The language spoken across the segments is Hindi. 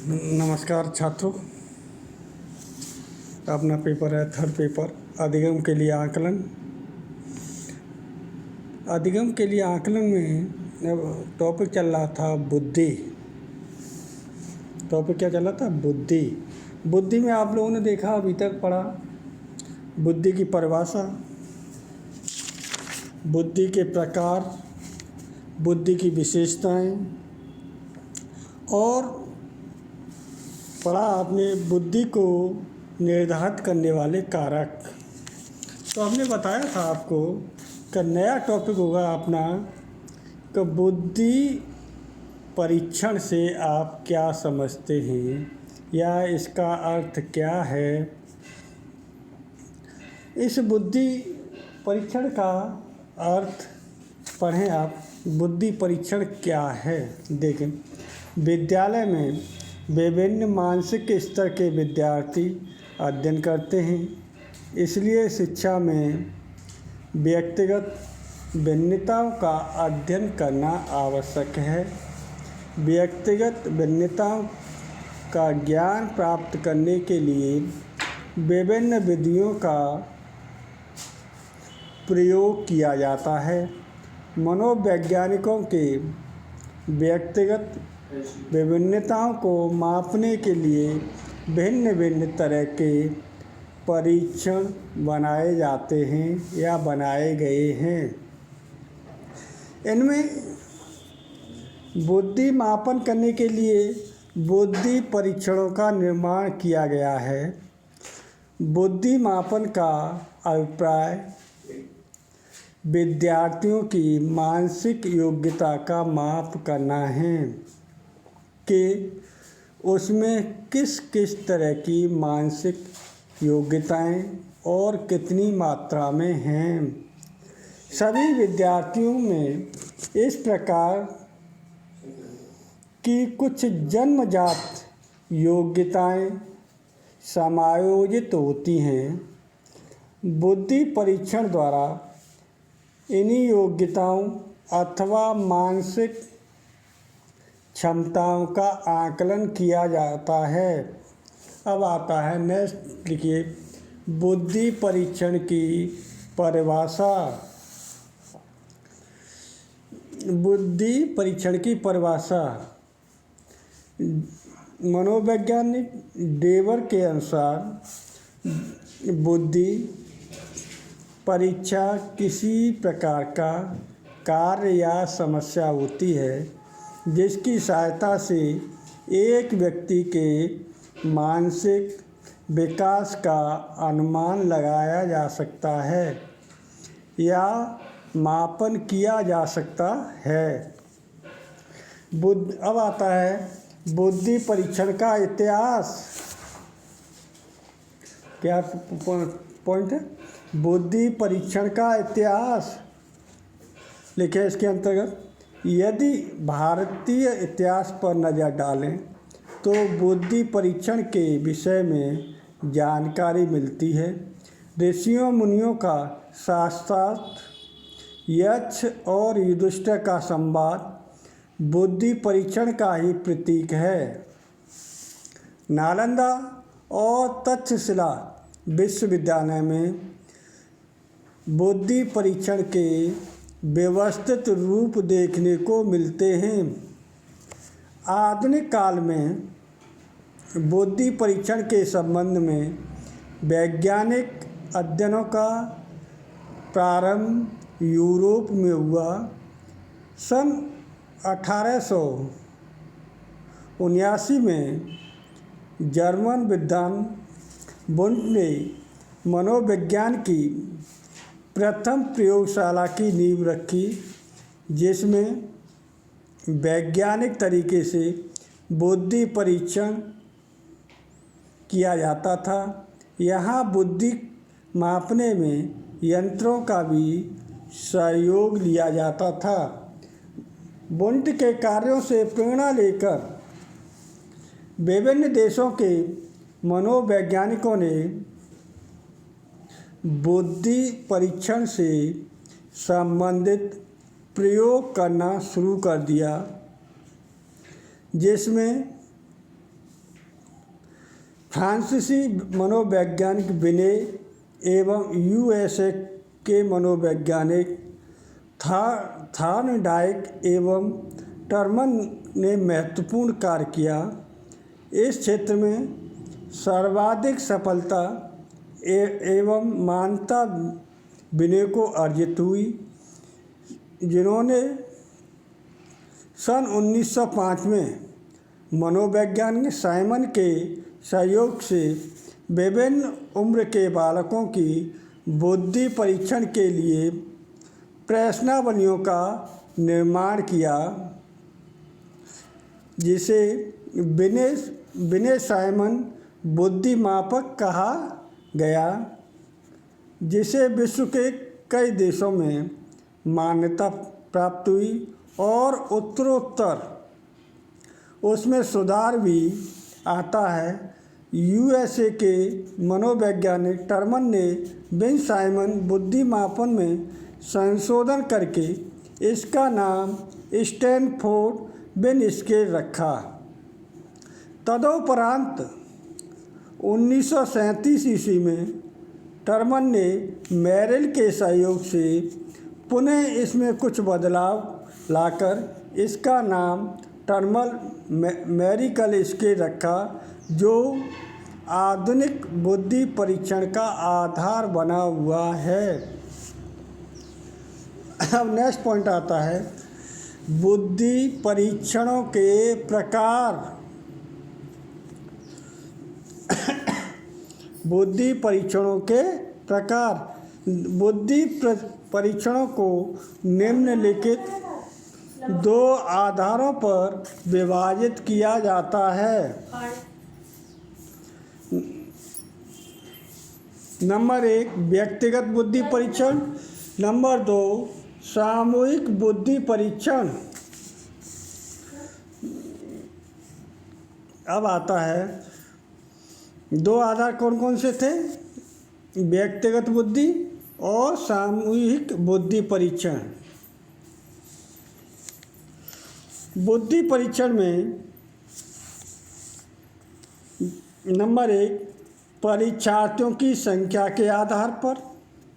नमस्कार छात्रों, अपना पेपर है थर्ड पेपर अधिगम के लिए आकलन। अधिगम के लिए आकलन में टॉपिक चल रहा था बुद्धि। टॉपिक क्या चल रहा था? बुद्धि। बुद्धि में आप लोगों ने देखा, अभी तक पढ़ा बुद्धि की परिभाषा, बुद्धि के प्रकार, बुद्धि की विशेषताएं, और पढ़ा आपने बुद्धि को निर्धारित करने वाले कारक। तो हमने बताया था आपको कि नया टॉपिक होगा अपना कि बुद्धि परीक्षण से आप क्या समझते हैं या इसका अर्थ क्या है। इस बुद्धि परीक्षण का अर्थ पढ़ें आप। बुद्धि परीक्षण क्या है देखें। विद्यालय में विभिन्न मानसिक स्तर के विद्यार्थी अध्ययन करते हैं, इसलिए शिक्षा में व्यक्तिगत भिन्नताओं का अध्ययन करना आवश्यक है। व्यक्तिगत भिन्नताओं का ज्ञान प्राप्त करने के लिए विभिन्न विधियों का प्रयोग किया जाता है। मनोवैज्ञानिकों के व्यक्तिगत विभिन्नताओं को मापने के लिए भिन्न भिन्न तरह के परीक्षण बनाए जाते हैं या बनाए गए हैं। इनमें बुद्धि मापन करने के लिए बुद्धि परीक्षणों का निर्माण किया गया है। बुद्धि मापन का अभिप्राय विद्यार्थियों की मानसिक योग्यता का माप करना है कि उसमें किस किस तरह की मानसिक योग्यताएं और कितनी मात्रा में हैं। सभी विद्यार्थियों में इस प्रकार की कुछ जन्मजात योग्यताएं समायोजित होती हैं। बुद्धि परीक्षण द्वारा इन्हीं योग्यताओं अथवा मानसिक क्षमताओं का आकलन किया जाता है। अब आता है नेक्स्ट, लिखिए बुद्धि परीक्षण की परिभाषा। बुद्धि परीक्षण की परिभाषा मनोवैज्ञानिक डेवर के अनुसार बुद्धि परीक्षा किसी प्रकार का कार्य या समस्या होती है जिसकी सहायता से एक व्यक्ति के मानसिक विकास का अनुमान लगाया जा सकता है या मापन किया जा सकता है। अब आता है बुद्धि परीक्षण का इतिहास। क्या पॉइंट है? बुद्धि परीक्षण का इतिहास लिखे इसके अंतर्गत। यदि भारतीय इतिहास पर नज़र डालें तो बुद्धि परीक्षण के विषय में जानकारी मिलती है। ऋषियों मुनियों का शास्त्रार्थ, यक्ष और युधिष्ठिर का संवाद बुद्धि परीक्षण का ही प्रतीक है। नालंदा और तक्षशिला विश्वविद्यालय में बुद्धि परीक्षण के व्यवस्थित रूप देखने को मिलते हैं। आधुनिक काल में बुद्धि परीक्षण के संबंध में वैज्ञानिक अध्ययनों का प्रारंभ यूरोप में हुआ। सन 1879 में जर्मन विद्वान वुंट ने मनोविज्ञान की प्रथम प्रयोगशाला की नींव रखी, जिसमें वैज्ञानिक तरीके से बुद्धि परीक्षण किया जाता था। यहाँ बुद्धि मापने में यंत्रों का भी सहयोग लिया जाता था। वुंट के कार्यों से प्रेरणा लेकर विभिन्न देशों के मनोवैज्ञानिकों ने बुद्धि परीक्षण से संबंधित प्रयोग करना शुरू कर दिया, जिसमें फ्रांसीसी मनोवैज्ञानिक विनय एवं यूएसए के मनोवैज्ञानिक थॉर्नडाइक एवं टर्मन ने महत्वपूर्ण कार्य किया। इस क्षेत्र में सर्वाधिक सफलता एवं मान्यता विनय को अर्जित हुई, जिन्होंने सन 1905 में मनोवैज्ञानिक साइमन के सहयोग से विभिन्न उम्र के बालकों की बुद्धि परीक्षण के लिए प्रश्नावलियों का निर्माण किया, जिसे विनय साइमन बुद्धि मापक कहा गया, जिसे विश्व के कई देशों में मान्यता प्राप्त हुई और उत्तरोत्तर उसमें सुधार भी आता है। यूएसए के मनोवैज्ञानिक टर्मन ने विनय साइमन बुद्धि मापन में संशोधन करके इसका नाम स्टैनफोर्ड विनय स्केल रखा। तदुपरांत 1937 ईस्वी में टर्मन ने मेरिल के सहयोग से पुनः इसमें कुछ बदलाव लाकर इसका नाम टर्मन मेरिकल स्केल रखा, जो आधुनिक बुद्धि परीक्षण का आधार बना हुआ है। अब नेक्स्ट पॉइंट आता है बुद्धि परीक्षणों के प्रकार। बुद्धि परीक्षणों के प्रकार। बुद्धि परीक्षणों को निम्नलिखित दो आधारों पर विभाजित किया जाता है। नंबर 1 व्यक्तिगत बुद्धि परीक्षण, नंबर 2 सामूहिक बुद्धि परीक्षण। अब आता है दो आधार कौन कौन से थे, व्यक्तिगत बुद्धि और सामूहिक बुद्धि परीक्षण। बुद्धि परीक्षण में नंबर 1 परीक्षार्थियों की संख्या के आधार पर,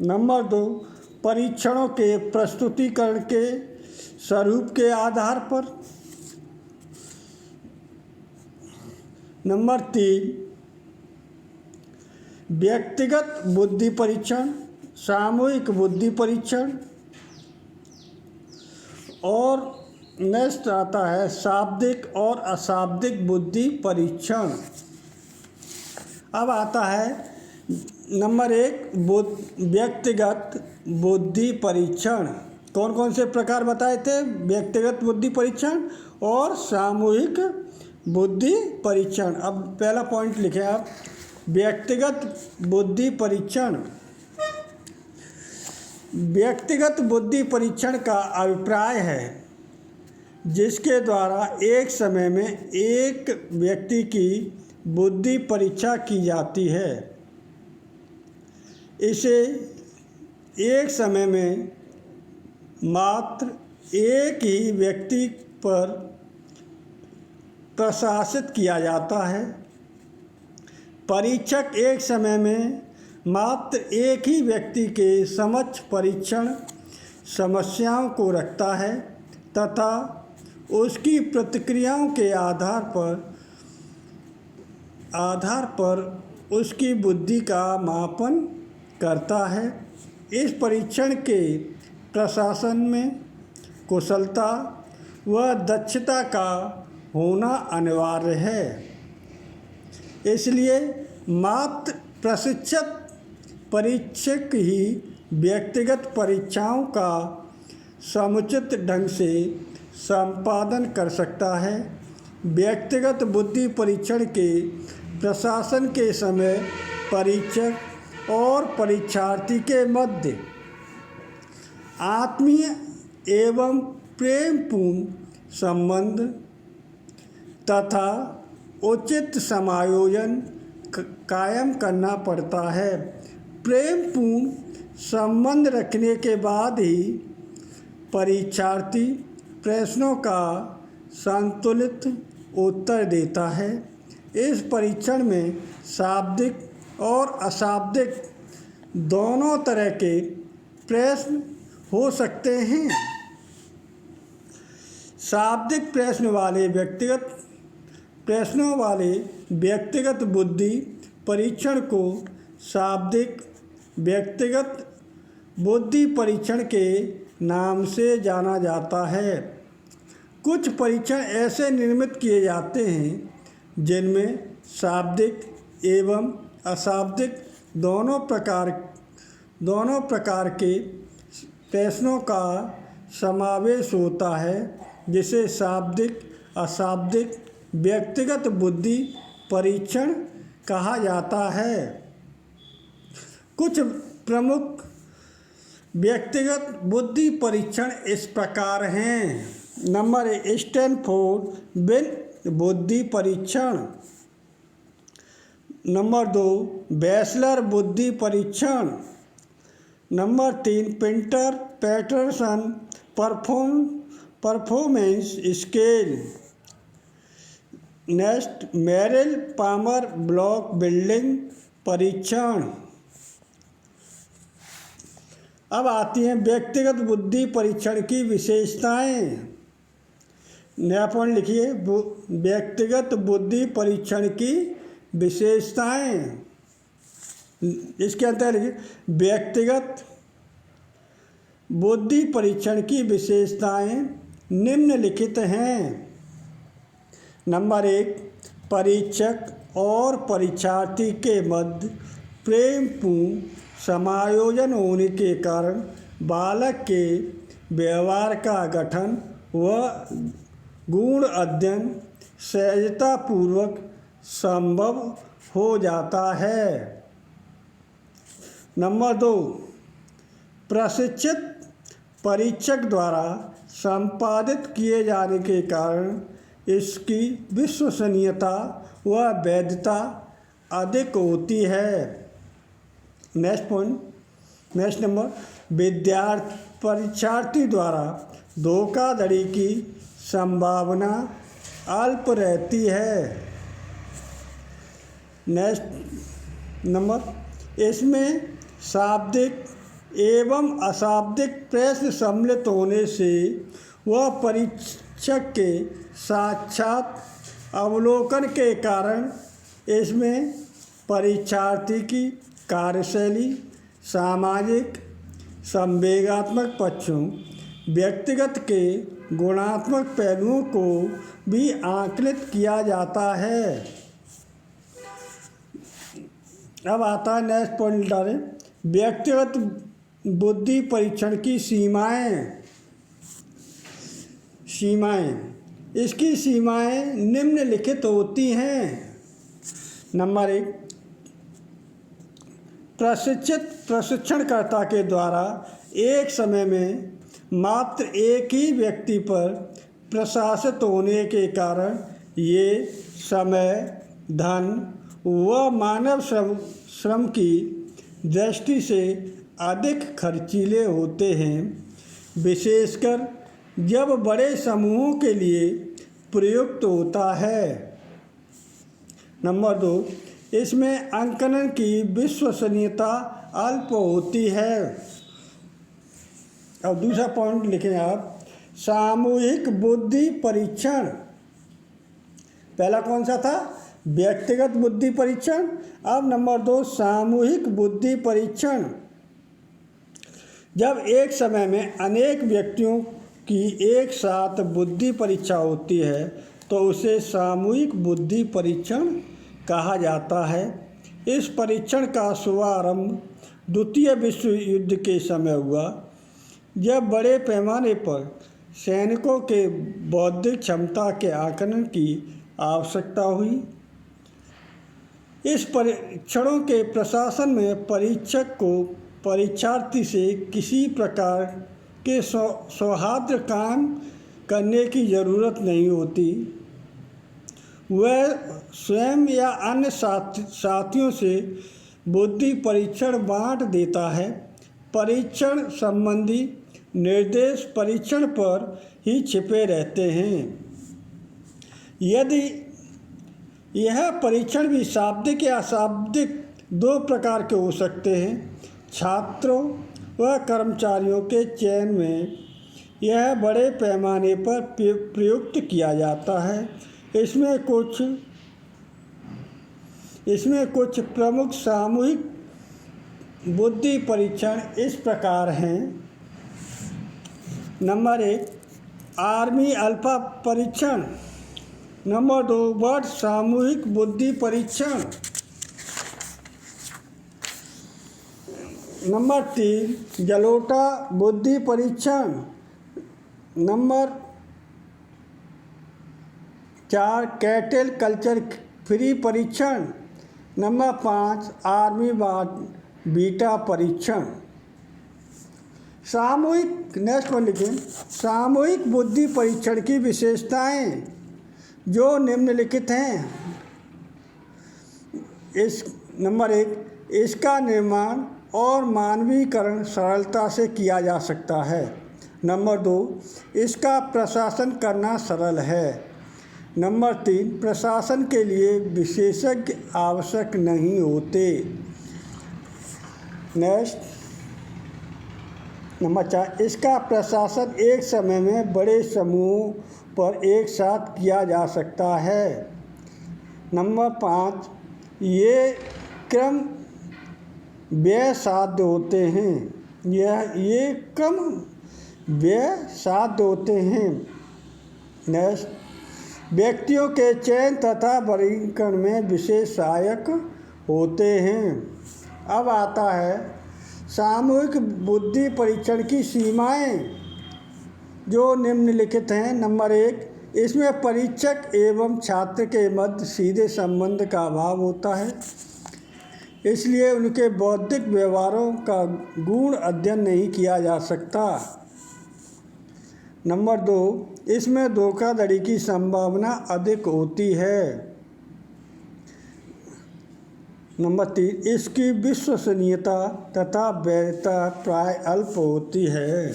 नंबर 2 परीक्षणों के प्रस्तुतिकरण के स्वरूप के आधार पर, नंबर 3 व्यक्तिगत बुद्धि परीक्षण, सामूहिक बुद्धि परीक्षण, और नेक्स्ट आता है शाब्दिक और अशाब्दिक बुद्धि परीक्षण। अब आता है नंबर 1 व्यक्तिगत बुद्धि परीक्षण। कौन कौन से प्रकार बताए थे, व्यक्तिगत बुद्धि परीक्षण और सामूहिक बुद्धि परीक्षण। अब पहला पॉइंट लिखें आप, व्यक्तिगत बुद्धि परीक्षण। व्यक्तिगत बुद्धि परीक्षण का अभिप्राय है जिसके द्वारा एक समय में एक व्यक्ति की बुद्धि परीक्षा की जाती है। इसे एक समय में मात्र एक ही व्यक्ति पर प्रशासित किया जाता है। परीक्षक एक समय में मात्र एक ही व्यक्ति के समक्ष परीक्षण समस्याओं को रखता है तथा उसकी प्रतिक्रियाओं के आधार पर उसकी बुद्धि का मापन करता है। इस परीक्षण के प्रशासन में कुशलता व दक्षता का होना अनिवार्य है। इसलिए मात्र प्रशिक्षित परीक्षक ही व्यक्तिगत परीक्षाओं का समुचित ढंग से संपादन कर सकता है। व्यक्तिगत बुद्धि परीक्षण के प्रशासन के समय परीक्षक और परीक्षार्थी के मध्य आत्मीय एवं प्रेमपूर्ण संबंध तथा उचित समायोजन कायम करना पड़ता है। प्रेमपूर्ण संबंध रखने के बाद ही परीक्षार्थी प्रश्नों का संतुलित उत्तर देता है। इस परीक्षण में शाब्दिक और अशाब्दिक दोनों तरह के प्रश्न हो सकते हैं। शाब्दिक प्रश्नों वाले व्यक्तिगत बुद्धि परीक्षण को शाब्दिक व्यक्तिगत बुद्धि परीक्षण के नाम से जाना जाता है। कुछ परीक्षण ऐसे निर्मित किए जाते हैं जिनमें शाब्दिक एवं अशाब्दिक दोनों प्रकार के प्रश्नों का समावेश होता है, जिसे शाब्दिक अशाब्दिक व्यक्तिगत बुद्धि परीक्षण कहा जाता है। कुछ प्रमुख व्यक्तिगत बुद्धि परीक्षण इस प्रकार हैं। नंबर 1, स्टैनफोर्ड बिन बुद्धि परीक्षण। नंबर 2, बैचलर बुद्धि परीक्षण। Number 3, Pinter Paterson performance scale. Next, Merrill Palmer block building परीक्षण। अब आती हैं व्यक्तिगत बुद्धि परीक्षण की विशेषताएं। नया पॉइंट लिखिए, व्यक्तिगत बुद्धि परीक्षण की विशेषताएं। इसके अंदर लिखिए, व्यक्तिगत बुद्धि परीक्षण की विशेषताएं निम्नलिखित हैं। नंबर 1, परीक्षक और परीक्षार्थी के मध्य प्रेमपूर्ण समायोजन होने के कारण बालक के व्यवहार का गठन व गुण अध्ययन सहजतापूर्वक संभव हो जाता है। नंबर 2, प्रशिक्षित परीक्षक द्वारा संपादित किए जाने के कारण इसकी विश्वसनीयता व वैधता अधिक होती है। नेक्स्ट नंबर, परीक्षार्थी द्वारा धोखाधड़ी की संभावना अल्प रहती है। नेक्स्ट नंबर, इसमें शाब्दिक एवं अशाब्दिक प्रश्न सम्मिलित होने से वह परीक्षक के साक्षात अवलोकन के कारण इसमें परीक्षार्थी की कार्यशैली, सामाजिक, संवेगात्मक पक्षों, व्यक्तिगत के गुणात्मक पहलुओं को भी आकलित किया जाता है। अब आता है नेक्स्ट पॉइंट डालें, व्यक्तिगत बुद्धि परीक्षण की सीमाएं। इसकी सीमाएं निम्नलिखित होती हैं। नंबर 1, प्रशिक्षणकर्ता के द्वारा एक समय में मात्र एक ही व्यक्ति पर प्रशासित होने के कारण ये समय, धन व मानव श्रम की दृष्टि से अधिक खर्चीले होते हैं, विशेषकर जब बड़े समूहों के लिए प्रयुक्त होता है। नंबर 2, इसमें आंकलन की विश्वसनीयता अल्प होती है। अब दूसरा पॉइंट लिखें आप, सामूहिक बुद्धि परीक्षण। पहला कौन सा था? व्यक्तिगत बुद्धि परीक्षण। अब नंबर 2, सामूहिक बुद्धि परीक्षण। जब एक समय में अनेक व्यक्तियों की एक साथ बुद्धि परीक्षा होती है तो उसे सामूहिक बुद्धि परीक्षण कहा जाता है। इस परीक्षण का शुभारंभ द्वितीय विश्व युद्ध के समय हुआ, जब बड़े पैमाने पर सैनिकों के बौद्धिक क्षमता के आकलन की आवश्यकता हुई। इस परीक्षणों के प्रशासन में परीक्षक को परीक्षार्थी से किसी प्रकार के सौहार्द कायम करने की ज़रूरत नहीं होती। वह स्वयं या अन्य साथियों से बुद्धि परीक्षण बांट देता है। परीक्षण संबंधी निर्देश परीक्षण पर ही छिपे रहते हैं। यदि यह परीक्षण भी शाब्दिक या अशाब्दिक दो प्रकार के हो सकते हैं। छात्रों व कर्मचारियों के चयन में यह बड़े पैमाने पर प्रयुक्त किया जाता है। इसमें कुछ प्रमुख सामूहिक बुद्धि परीक्षण इस प्रकार हैं। नंबर 1, आर्मी अल्फा परीक्षण। नंबर 2, वर्ड सामूहिक बुद्धि परीक्षण। नंबर 3, जलोटा बुद्धि परीक्षण। नंबर 4, कैटल कल्चर फ्री परीक्षण। नंबर 5, आर्मी बीटा परीक्षण। नेक्स्ट वन लिखें। सामूहिक बुद्धि परीक्षण की विशेषताएं जो निम्नलिखित हैं। नंबर 1, इसका निर्माण और मानवीकरण सरलता से किया जा सकता है। नंबर 2, इसका प्रशासन करना सरल है। नंबर 3, प्रशासन के लिए विशेषज्ञ आवश्यक नहीं होते। नेक्स्ट नंबर 4, इसका प्रशासन एक समय में बड़े समूहों पर एक साथ किया जा सकता है। नंबर 5, ये क्रम व्यय साध्य होते हैं। ये कम व्यय साध्य होते हैं। नेक्स्ट, व्यक्तियों के चयन तथा वर्गीकरण में विशेष सहायक होते हैं। अब आता है सामूहिक बुद्धि परीक्षण की सीमाएं जो निम्नलिखित हैं। नंबर 1, इसमें परीक्षक एवं छात्र के मध्य सीधे संबंध का अभाव होता है, इसलिए उनके बौद्धिक व्यवहारों का गूढ़ अध्ययन नहीं किया जा सकता। नंबर 2, इसमें धोखाधड़ी की संभावना अधिक होती है। नंबर 3, इसकी विश्वसनीयता तथा वैधता प्राय अल्प होती है।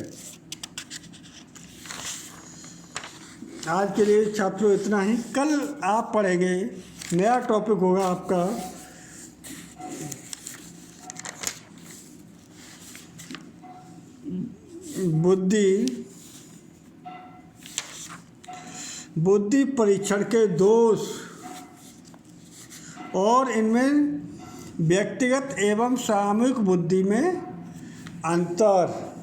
आज के लिए छात्रों इतना ही। कल आप पढ़ेंगे, नया टॉपिक होगा आपका बुद्धि परीक्षण के दोष और इनमें व्यक्तिगत एवं सामूहिक बुद्धि में अंतर।